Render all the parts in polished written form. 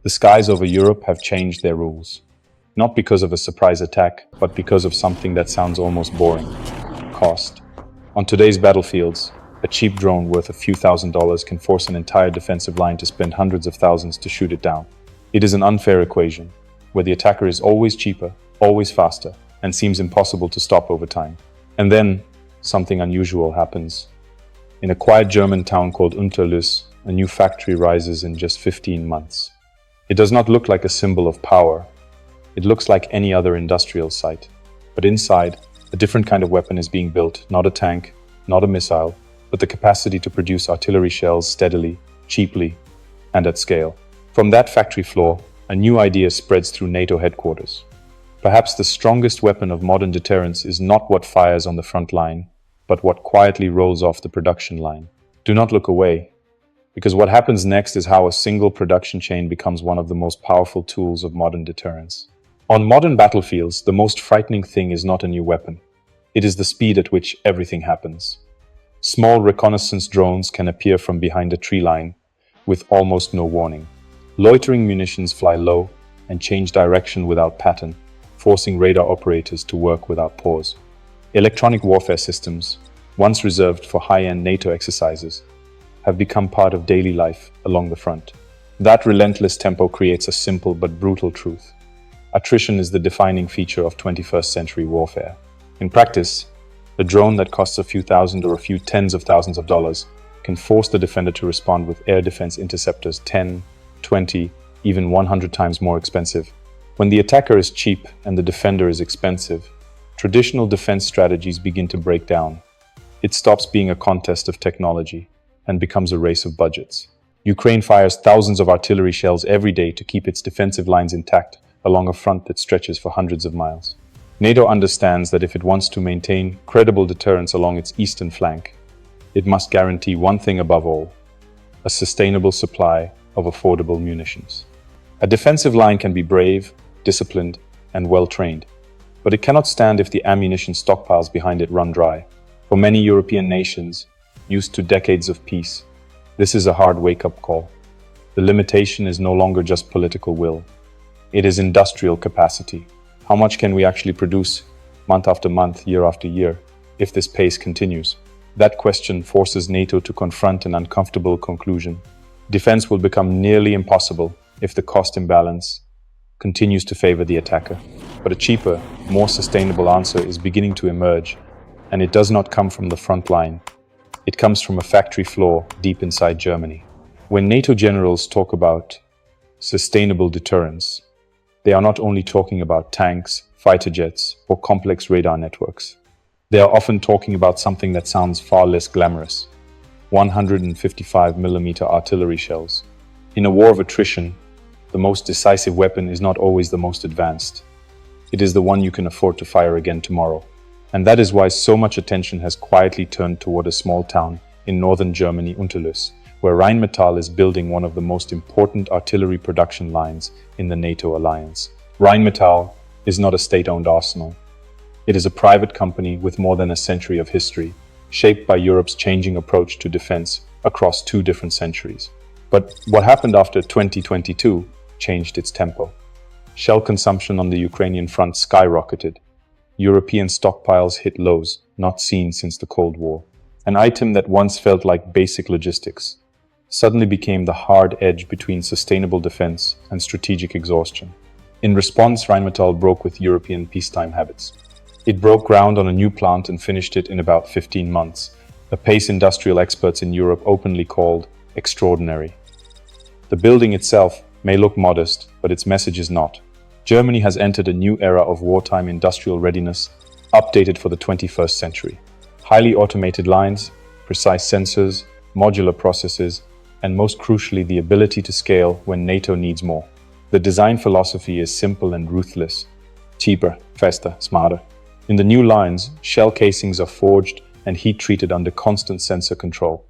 The skies over Europe have changed their rules. Not because of a surprise attack, but because of something that sounds almost boring: cost. On today's battlefields, a cheap drone worth a few $1,000s can force an entire defensive line to spend hundreds of thousands to shoot it down. It is an unfair equation, where the attacker is always cheaper, always faster, and seems impossible to stop over time. And then, something unusual happens. In a quiet German town called Unterlüß, a new factory rises in just 15 months. It does not look like a symbol of power. It looks like any other industrial site. But inside, a different kind of weapon is being built, not a tank, not a missile, but the capacity to produce artillery shells steadily, cheaply, and at scale. From that factory floor, a new idea spreads through NATO headquarters. Perhaps the strongest weapon of modern deterrence is not what fires on the front line, but what quietly rolls off the production line. Do not look away, because what happens next is how a single production chain becomes one of the most powerful tools of modern deterrence. On modern battlefields, the most frightening thing is not a new weapon. It is the speed at which everything happens. Small reconnaissance drones can appear from behind a tree line with almost no warning. Loitering munitions fly low and change direction without pattern, forcing radar operators to work without pause. Electronic warfare systems, once reserved for high-end NATO exercises, have become part of daily life along the front. That relentless tempo creates a simple but brutal truth. Attrition is the defining feature of 21st century warfare. In practice, a drone that costs a few thousand or a few tens of thousands of dollars can force the defender to respond with air defense interceptors 10, 20, even 100 times more expensive. When the attacker is cheap and the defender is expensive, traditional defense strategies begin to break down. It stops being a contest of technology and becomes a race of budgets. Ukraine fires thousands of artillery shells every day to keep its defensive lines intact along a front that stretches for hundreds of miles. NATO understands that if it wants to maintain credible deterrence along its eastern flank, it must guarantee one thing above all: a sustainable supply of affordable munitions. A defensive line can be brave, disciplined, and well-trained, but it cannot stand if the ammunition stockpiles behind it run dry. For many European nations, used to decades of peace, this is a hard wake-up call. The limitation is no longer just political will. It is industrial capacity. How much can we actually produce, month after month, year after year, if this pace continues? That question forces NATO to confront an uncomfortable conclusion. Defense will become nearly impossible if the cost imbalance continues to favor the attacker. But a cheaper, more sustainable answer is beginning to emerge, and it does not come from the front line. It comes from a factory floor deep inside Germany. When NATO generals talk about sustainable deterrence, they are not only talking about tanks, fighter jets, or complex radar networks. They are often talking about something that sounds far less glamorous: 155mm artillery shells. In a war of attrition, the most decisive weapon is not always the most advanced. It is the one you can afford to fire again tomorrow. And that is why so much attention has quietly turned toward a small town in northern Germany, Unterlüß, where Rheinmetall is building one of the most important artillery production lines in the NATO alliance. Rheinmetall is not a state-owned arsenal. It is a private company with more than a century of history, shaped by Europe's changing approach to defense across 2 different centuries. But what happened after 2022 changed its tempo. Shell consumption on the Ukrainian front skyrocketed. European stockpiles hit lows not seen since the Cold War. An item that once felt like basic logistics suddenly became the hard edge between sustainable defense and strategic exhaustion. In response, Rheinmetall broke with European peacetime habits. It broke ground on a new plant and finished it in about 15 months, a pace industrial experts in Europe openly called extraordinary. The building itself may look modest, but its message is not. Germany has entered a new era of wartime industrial readiness, updated for the 21st century. Highly automated lines, precise sensors, modular processes, and most crucially, the ability to scale when NATO needs more. The design philosophy is simple and ruthless: cheaper, faster, smarter. In the new lines, shell casings are forged and heat-treated under constant sensor control.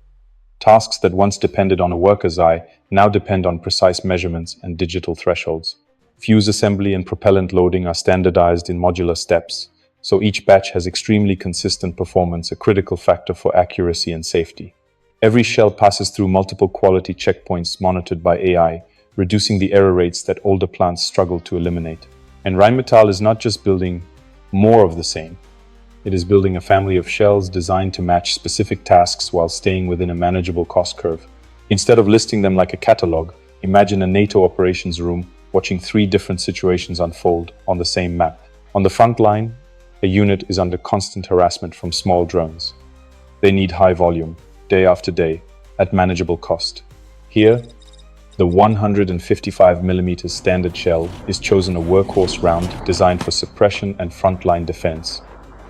Tasks that once depended on a worker's eye now depend on precise measurements and digital thresholds. Fuse assembly and propellant loading are standardized in modular steps, so each batch has extremely consistent performance, a critical factor for accuracy and safety. Every shell passes through multiple quality checkpoints monitored by AI, reducing the error rates that older plants struggle to eliminate. And Rheinmetall is not just building more of the same. It is building a family of shells designed to match specific tasks while staying within a manageable cost curve. Instead of listing them like a catalog, imagine a NATO operations room watching 3 different situations unfold on the same map. On the front line, a unit is under constant harassment from small drones. They need high volume, day after day, at manageable cost. Here, the 155mm standard shell is chosen a workhorse round designed for suppression and frontline defense,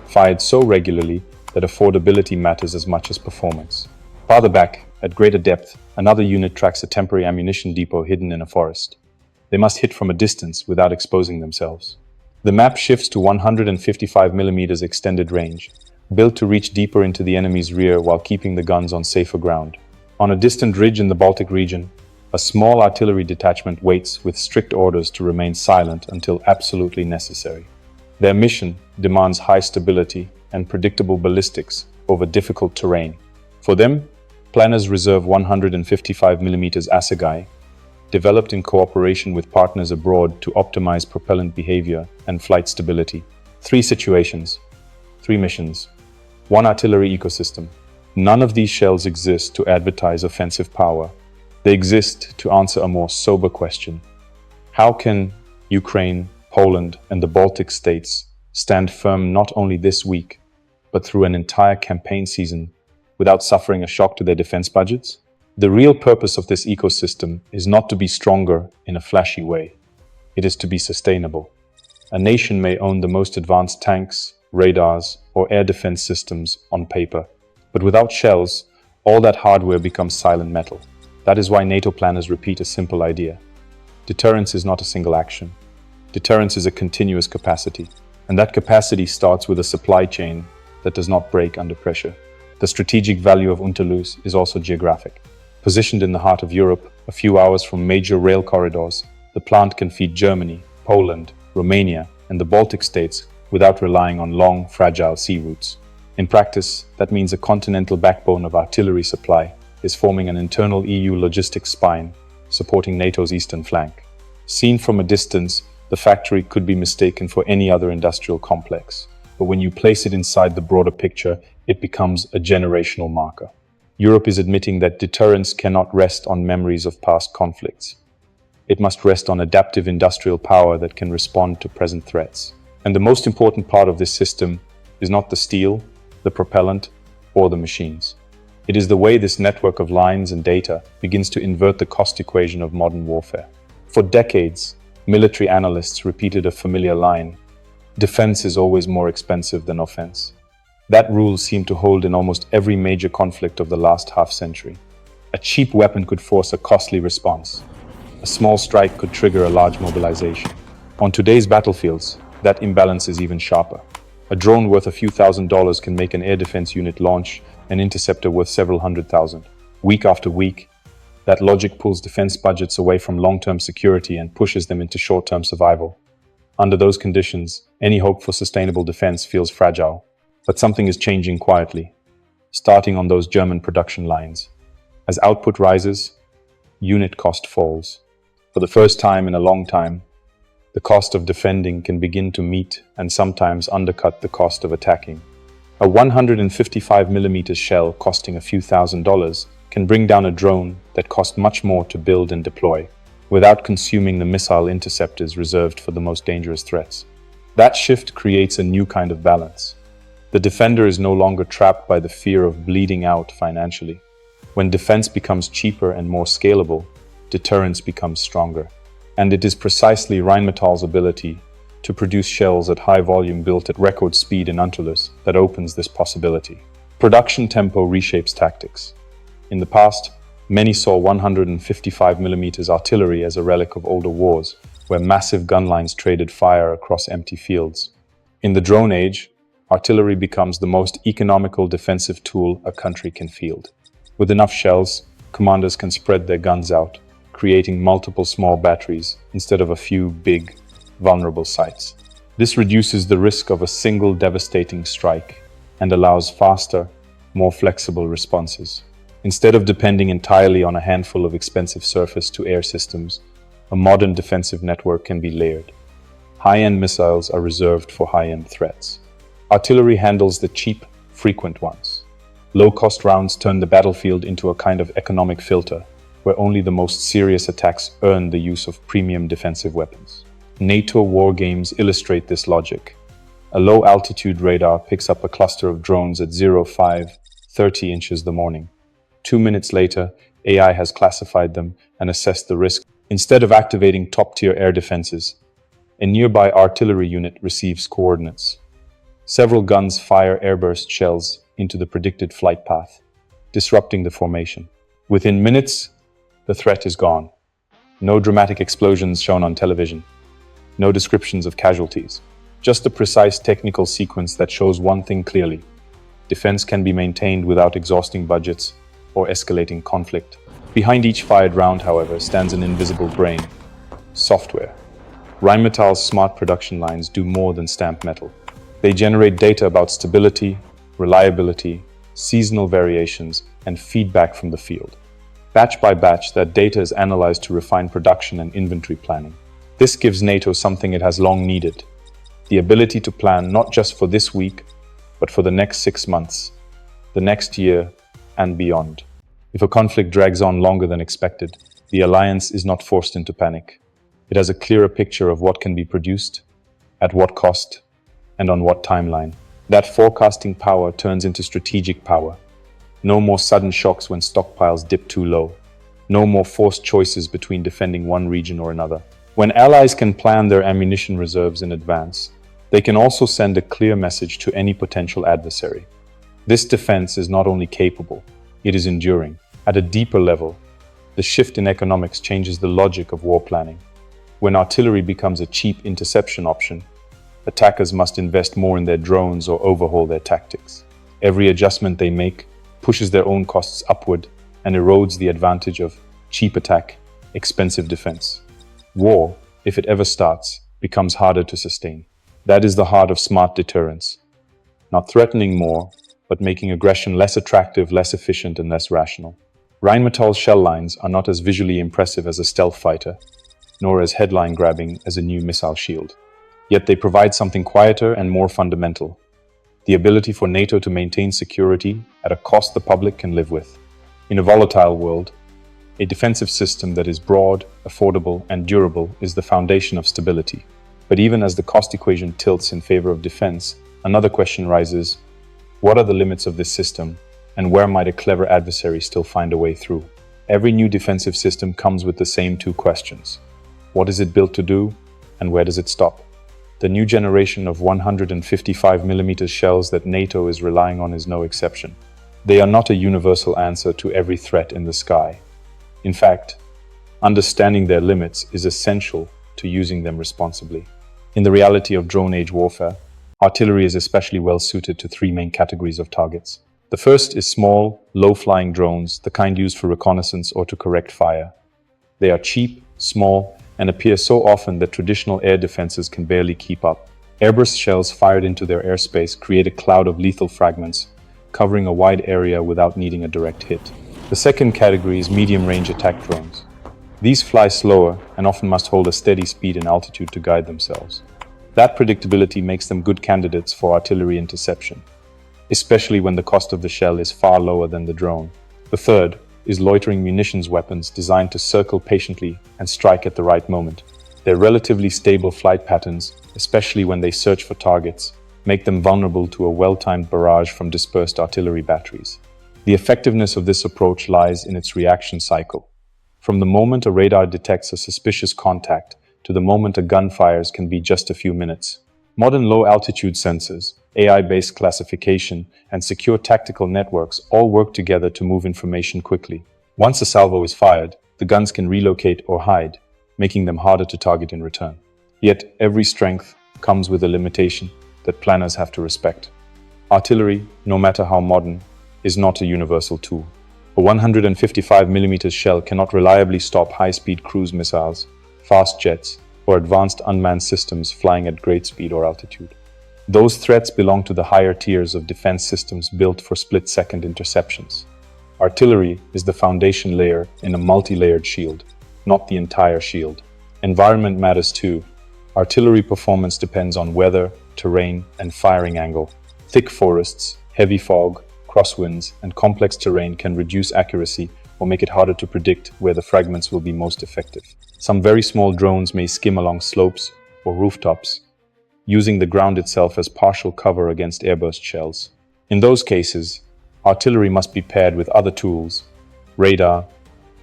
fired so regularly that affordability matters as much as performance. Farther back, at greater depth, another unit tracks a temporary ammunition depot hidden in a forest. They must hit from a distance without exposing themselves. The map shifts to 155mm extended range, built to reach deeper into the enemy's rear while keeping the guns on safer ground. On a distant ridge in the Baltic region, a small artillery detachment waits with strict orders to remain silent until absolutely necessary. Their mission demands high stability and predictable ballistics over difficult terrain. For them, planners reserve 155mm assegai, developed in cooperation with partners abroad to optimize propellant behavior and flight stability. 3 situations, 3 missions, 1 artillery ecosystem. None of these shells exist to advertise offensive power. They exist to answer a more sober question. How can Ukraine, Poland, and the Baltic states stand firm not only this week, but through an entire campaign season without suffering a shock to their defense budgets? The real purpose of this ecosystem is not to be stronger in a flashy way. It is to be sustainable. A nation may own the most advanced tanks, radars, or air defense systems on paper, but without shells, all that hardware becomes silent metal. That is why NATO planners repeat a simple idea. Deterrence is not a single action. Deterrence is a continuous capacity, and that capacity starts with a supply chain that does not break under pressure. The strategic value of Unterlüß is also geographic. Positioned in the heart of Europe, a few hours from major rail corridors, the plant can feed Germany, Poland, Romania, and the Baltic states without relying on long, fragile sea routes. In practice, that means a continental backbone of artillery supply is forming an internal EU logistics spine, supporting NATO's eastern flank. Seen from a distance, the factory could be mistaken for any other industrial complex, but when you place it inside the broader picture, it becomes a generational marker. Europe is admitting that deterrence cannot rest on memories of past conflicts. It must rest on adaptive industrial power that can respond to present threats. And the most important part of this system is not the steel, the propellant, or the machines. It is the way this network of lines and data begins to invert the cost equation of modern warfare. For decades, military analysts repeated a familiar line: defense is always more expensive than offense. That rule seemed to hold in almost every major conflict of the last half-century. A cheap weapon could force a costly response. A small strike could trigger a large mobilization. On today's battlefields, that imbalance is even sharper. A drone worth a few $1,000s can make an air defense unit launch an interceptor worth several $100,000. Week after week, that logic pulls defense budgets away from long-term security and pushes them into short-term survival. Under those conditions, any hope for sustainable defense feels fragile. But something is changing quietly, starting on those German production lines. As output rises, unit cost falls. For the first time in a long time, the cost of defending can begin to meet and sometimes undercut the cost of attacking. A 155mm shell costing a few $1,000s can bring down a drone that cost much more to build and deploy, without consuming the missile interceptors reserved for the most dangerous threats. That shift creates a new kind of balance. The defender is no longer trapped by the fear of bleeding out financially. When defense becomes cheaper and more scalable, deterrence becomes stronger. And it is precisely Rheinmetall's ability to produce shells at high volume built at record speed in Unterlüß that opens this possibility. Production tempo reshapes tactics. In the past, many saw 155mm artillery as a relic of older wars, where massive gun lines traded fire across empty fields. In the drone age, artillery becomes the most economical defensive tool a country can field. With enough shells, commanders can spread their guns out, creating multiple small batteries instead of a few big, vulnerable sites. This reduces the risk of a single devastating strike and allows faster, more flexible responses. Instead of depending entirely on a handful of expensive surface-to-air systems, A modern defensive network can be layered. High-end missiles are reserved for high-end threats. Artillery handles the cheap, frequent ones. Low-cost rounds turn the battlefield into a kind of economic filter, where only the most serious attacks earn the use of premium defensive weapons. NATO war games illustrate this logic. A low-altitude radar picks up a cluster of drones at 30 inches the morning. 2 minutes later, AI has classified them and assessed the risk. Instead of activating top-tier air defenses, a nearby artillery unit receives coordinates. Several guns fire airburst shells into the predicted flight path, disrupting the formation. Within minutes, the threat is gone. No dramatic explosions shown on television. No descriptions of casualties. Just a precise technical sequence that shows one thing clearly. Defense can be maintained without exhausting budgets or escalating conflict. Behind each fired round, however, stands an invisible brain: software. Rheinmetall's smart production lines do more than stamp metal. They generate data about stability, reliability, seasonal variations, and feedback from the field. Batch by batch, that data is analyzed to refine production and inventory planning. This gives NATO something it has long needed: the ability to plan not just for this week, but for the next 6 months, the next year, and beyond. If a conflict drags on longer than expected, the alliance is not forced into panic. It has a clearer picture of what can be produced, at what cost, and on what timeline. That forecasting power turns into strategic power. No more sudden shocks when stockpiles dip too low. No more forced choices between defending one region or another. When allies can plan their ammunition reserves in advance, they can also send a clear message to any potential adversary. This defense is not only capable, it is enduring. At a deeper level, the shift in economics changes the logic of war planning. When artillery becomes a cheap interception option, attackers must invest more in their drones or overhaul their tactics. Every adjustment they make pushes their own costs upward and erodes the advantage of cheap attack, expensive defense. War, if it ever starts, becomes harder to sustain. That is the heart of smart deterrence. Not threatening more, but making aggression less attractive, less efficient, and less rational. Rheinmetall's shell lines are not as visually impressive as a stealth fighter, nor as headline-grabbing as a new missile shield. Yet they provide something quieter and more fundamental: the ability for NATO to maintain security at a cost the public can live with. In a volatile world, a defensive system that is broad, affordable, and durable is the foundation of stability. But even as the cost equation tilts in favor of defense, another question rises: what are the limits of this system, and where might a clever adversary still find a way through? Every new defensive system comes with the same two questions: what is it built to do, and where does it stop? The new generation of 155mm shells that NATO is relying on is no exception. They are not a universal answer to every threat in the sky. In fact, understanding their limits is essential to using them responsibly. In the reality of drone-age warfare, artillery is especially well suited to 3 main categories of targets. The first is small, low-flying drones, the kind used for reconnaissance or to correct fire. They are cheap, small, and appear so often that traditional air defenses can barely keep up. Airburst shells fired into their airspace create a cloud of lethal fragments, covering a wide area without needing a direct hit. The second category is medium-range attack drones. These fly slower and often must hold a steady speed and altitude to guide themselves. That predictability makes them good candidates for artillery interception, especially when the cost of the shell is far lower than the drone. The third is loitering munitions weapons designed to circle patiently and strike at the right moment. Their relatively stable flight patterns, especially when they search for targets, make them vulnerable to a well-timed barrage from dispersed artillery batteries. The effectiveness of this approach lies in its reaction cycle. From the moment a radar detects a suspicious contact to the moment a gun fires can be just a few minutes. Modern low-altitude sensors, AI-based classification, and secure tactical networks all work together to move information quickly. Once a salvo is fired, the guns can relocate or hide, making them harder to target in return. Yet, every strength comes with a limitation that planners have to respect. Artillery, no matter how modern, is not a universal tool. A 155mm shell cannot reliably stop high-speed cruise missiles, fast jets, or advanced unmanned systems flying at great speed or altitude. Those threats belong to the higher tiers of defense systems built for split-second interceptions. Artillery is the foundation layer in a multi-layered shield, not the entire shield. Environment matters too. Artillery performance depends on weather, terrain, and firing angle. Thick forests, heavy fog, crosswinds, and complex terrain can reduce accuracy or make it harder to predict where the fragments will be most effective. Some very small drones may skim along slopes or rooftops, using the ground itself as partial cover against airburst shells. In those cases, artillery must be paired with other tools, radar,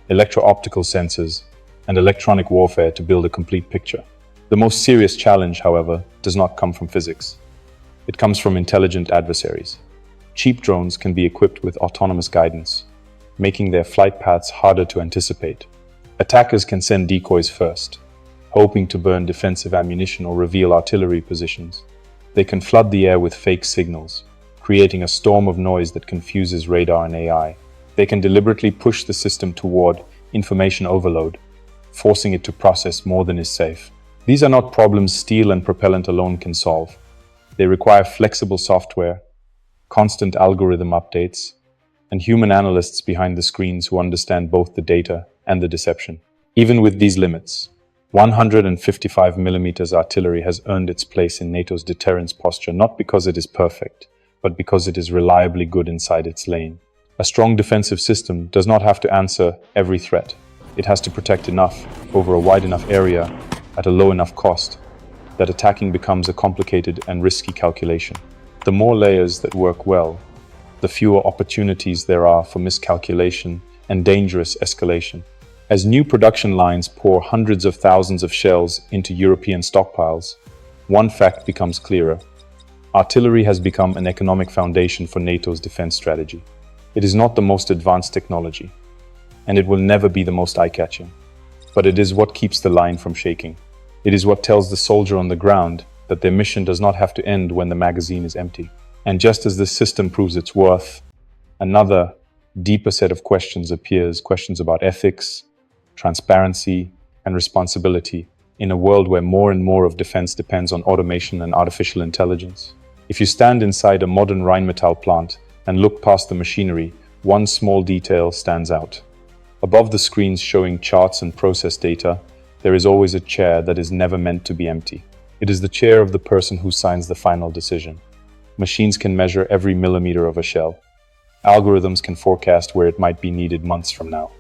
electro-optical sensors, and electronic warfare to build a complete picture. The most serious challenge, however, does not come from physics. It comes from intelligent adversaries. Cheap drones can be equipped with autonomous guidance, making their flight paths harder to anticipate. Attackers can send decoys first, hoping to burn defensive ammunition or reveal artillery positions. They can flood the air with fake signals, creating a storm of noise that confuses radar and AI. They can deliberately push the system toward information overload, forcing it to process more than is safe. These are not problems steel and propellant alone can solve. They require flexible software, constant algorithm updates, and human analysts behind the screens who understand both the data and the deception. Even with these limits, 155mm artillery has earned its place in NATO's deterrence posture not because it is perfect, but because it is reliably good inside its lane. A strong defensive system does not have to answer every threat. It has to protect enough over a wide enough area at a low enough cost that attacking becomes a complicated and risky calculation. The more layers that work well, the fewer opportunities there are for miscalculation and dangerous escalation. As new production lines pour hundreds of thousands of shells into European stockpiles, one fact becomes clearer. Artillery has become an economic foundation for NATO's defense strategy. It is not the most advanced technology, and it will never be the most eye-catching, but it is what keeps the line from shaking. It is what tells the soldier on the ground that their mission does not have to end when the magazine is empty. And just as this system proves its worth, another, deeper set of questions appears, questions about ethics, transparency, and responsibility in a world where more and more of defense depends on automation and artificial intelligence. If you stand inside a modern Rheinmetall plant and look past the machinery, one small detail stands out. Above the screens showing charts and process data, there is always a chair that is never meant to be empty. It is the chair of the person who signs the final decision. Machines can measure every millimeter of a shell. Algorithms can forecast where it might be needed months from now.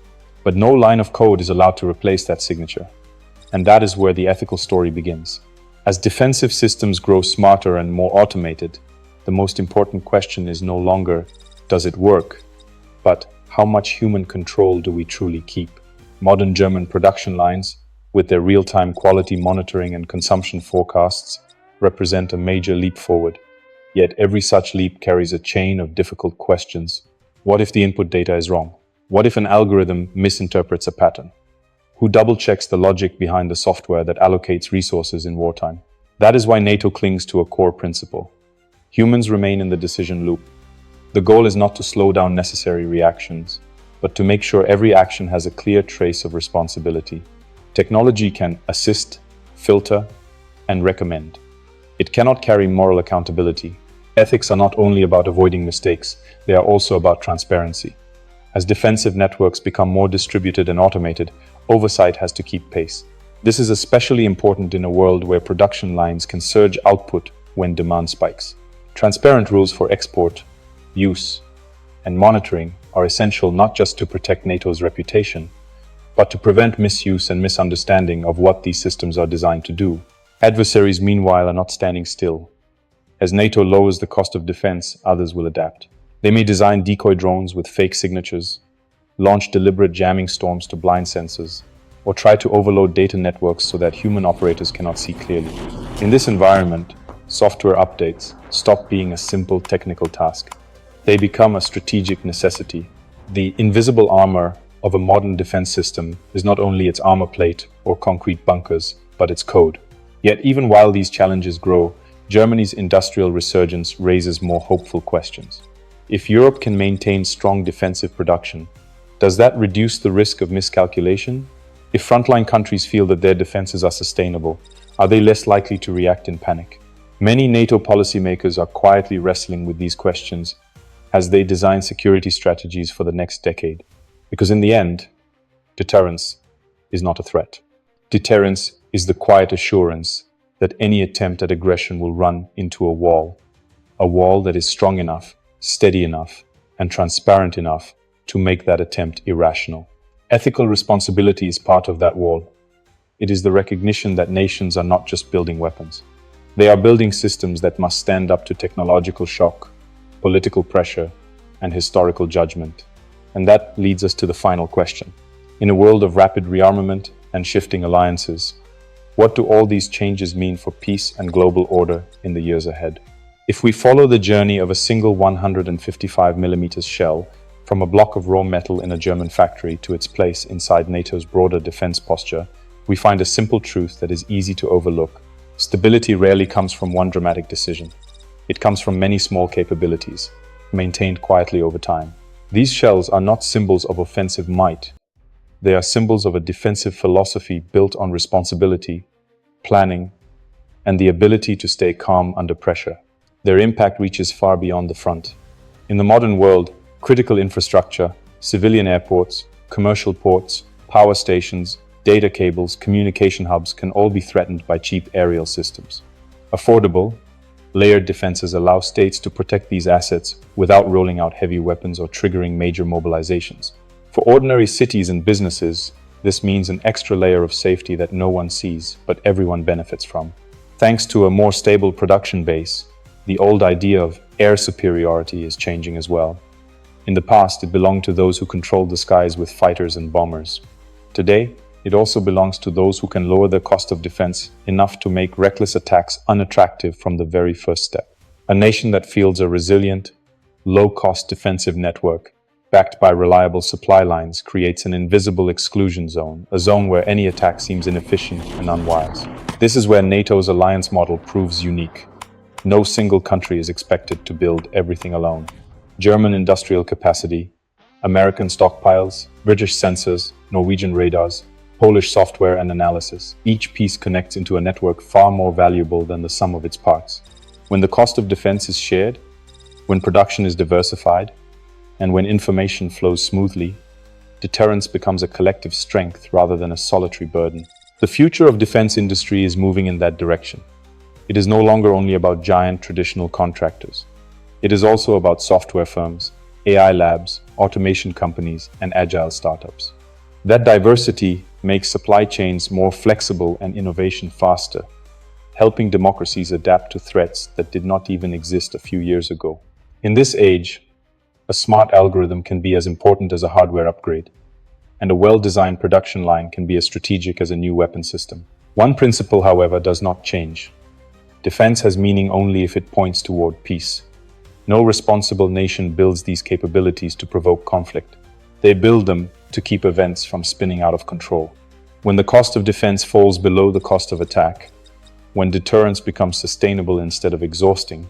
But no line of code is allowed to replace that signature. And that is where the ethical story begins. As defensive systems grow smarter and more automated, the most important question is no longer, does it work? But how much human control do we truly keep? Modern German production lines, with their real-time quality monitoring and consumption forecasts, represent a major leap forward. Yet every such leap carries a chain of difficult questions. What if the input data is wrong? What if an algorithm misinterprets a pattern? Who double-checks the logic behind the software that allocates resources in wartime? That is why NATO clings to a core principle. Humans remain in the decision loop. The goal is not to slow down necessary reactions, but to make sure every action has a clear trace of responsibility. Technology can assist, filter, and recommend. It cannot carry moral accountability. Ethics are not only about avoiding mistakes, they are also about transparency. As defensive networks become more distributed and automated, oversight has to keep pace. This is especially important in a world where production lines can surge output when demand spikes. Transparent rules for export, use, and monitoring are essential not just to protect NATO's reputation, but to prevent misuse and misunderstanding of what these systems are designed to do. Adversaries, meanwhile, are not standing still. As NATO lowers the cost of defense, others will adapt. They may design decoy drones with fake signatures, launch deliberate jamming storms to blind sensors, or try to overload data networks so that human operators cannot see clearly. In this environment, software updates stop being a simple technical task. They become a strategic necessity. The invisible armor of a modern defense system is not only its armor plate or concrete bunkers, but its code. Yet even while these challenges grow, Germany's industrial resurgence raises more hopeful questions. If Europe can maintain strong defensive production, does that reduce the risk of miscalculation? If frontline countries feel that their defenses are sustainable, are they less likely to react in panic? Many NATO policymakers are quietly wrestling with these questions as they design security strategies for the next decade. Because in the end, deterrence is not a threat. Deterrence is the quiet assurance that any attempt at aggression will run into a wall that is strong enough, steady enough, and transparent enough to make that attempt irrational. Ethical responsibility is part of that wall. It is the recognition that nations are not just building weapons. They are building systems that must stand up to technological shock, political pressure, and historical judgment. And that leads us to the final question. In a world of rapid rearmament and shifting alliances, what do all these changes mean for peace and global order in the years ahead? If we follow the journey of a single 155mm shell from a block of raw metal in a German factory to its place inside NATO's broader defense posture, we find a simple truth that is easy to overlook. Stability rarely comes from one dramatic decision. It comes from many small capabilities, maintained quietly over time. These shells are not symbols of offensive might. They are symbols of a defensive philosophy built on responsibility, planning, and the ability to stay calm under pressure. Their impact reaches far beyond the front. In the modern world, critical infrastructure, civilian airports, commercial ports, power stations, data cables, communication hubs can all be threatened by cheap aerial systems. Affordable, layered defenses allow states to protect these assets without rolling out heavy weapons or triggering major mobilizations. For ordinary cities and businesses, this means an extra layer of safety that no one sees, but everyone benefits from. Thanks to a more stable production base, the old idea of air superiority is changing as well. In the past, it belonged to those who controlled the skies with fighters and bombers. Today, it also belongs to those who can lower the cost of defense enough to make reckless attacks unattractive from the very first step. A nation that fields a resilient, low-cost defensive network, backed by reliable supply lines, creates an invisible exclusion zone, a zone where any attack seems inefficient and unwise. This is where NATO's alliance model proves unique. No single country is expected to build everything alone. German industrial capacity, American stockpiles, British sensors, Norwegian radars, Polish software and analysis. Each piece connects into a network far more valuable than the sum of its parts. When the cost of defense is shared, when production is diversified, and when information flows smoothly, deterrence becomes a collective strength rather than a solitary burden. The future of defense industry is moving in that direction. It is no longer only about giant traditional contractors. It is also about software firms, AI labs, automation companies, and agile startups. That diversity makes supply chains more flexible and innovation faster, helping democracies adapt to threats that did not even exist a few years ago. In this age, a smart algorithm can be as important as a hardware upgrade, and a well-designed production line can be as strategic as a new weapon system. One principle, however, does not change. Defense has meaning only if it points toward peace. No responsible nation builds these capabilities to provoke conflict. They build them to keep events from spinning out of control. When the cost of defense falls below the cost of attack, when deterrence becomes sustainable instead of exhausting,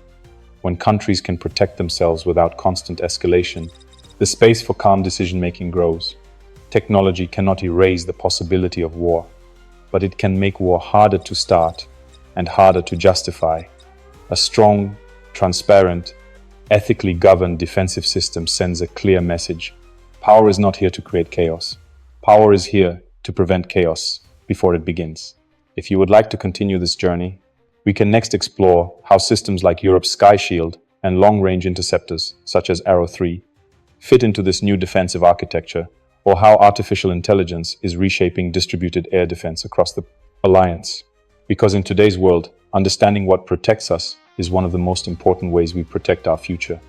when countries can protect themselves without constant escalation, the space for calm decision-making grows. Technology cannot erase the possibility of war, but it can make war harder to start and harder to justify. A strong, transparent, ethically governed defensive system sends a clear message. Power is not here to create chaos. Power is here to prevent chaos before it begins. If you would like to continue this journey, we can next explore how systems like Europe's Sky Shield and long-range interceptors, such as Arrow 3, fit into this new defensive architecture, or how artificial intelligence is reshaping distributed air defense across the alliance. Because in today's world, understanding what protects us is one of the most important ways we protect our future.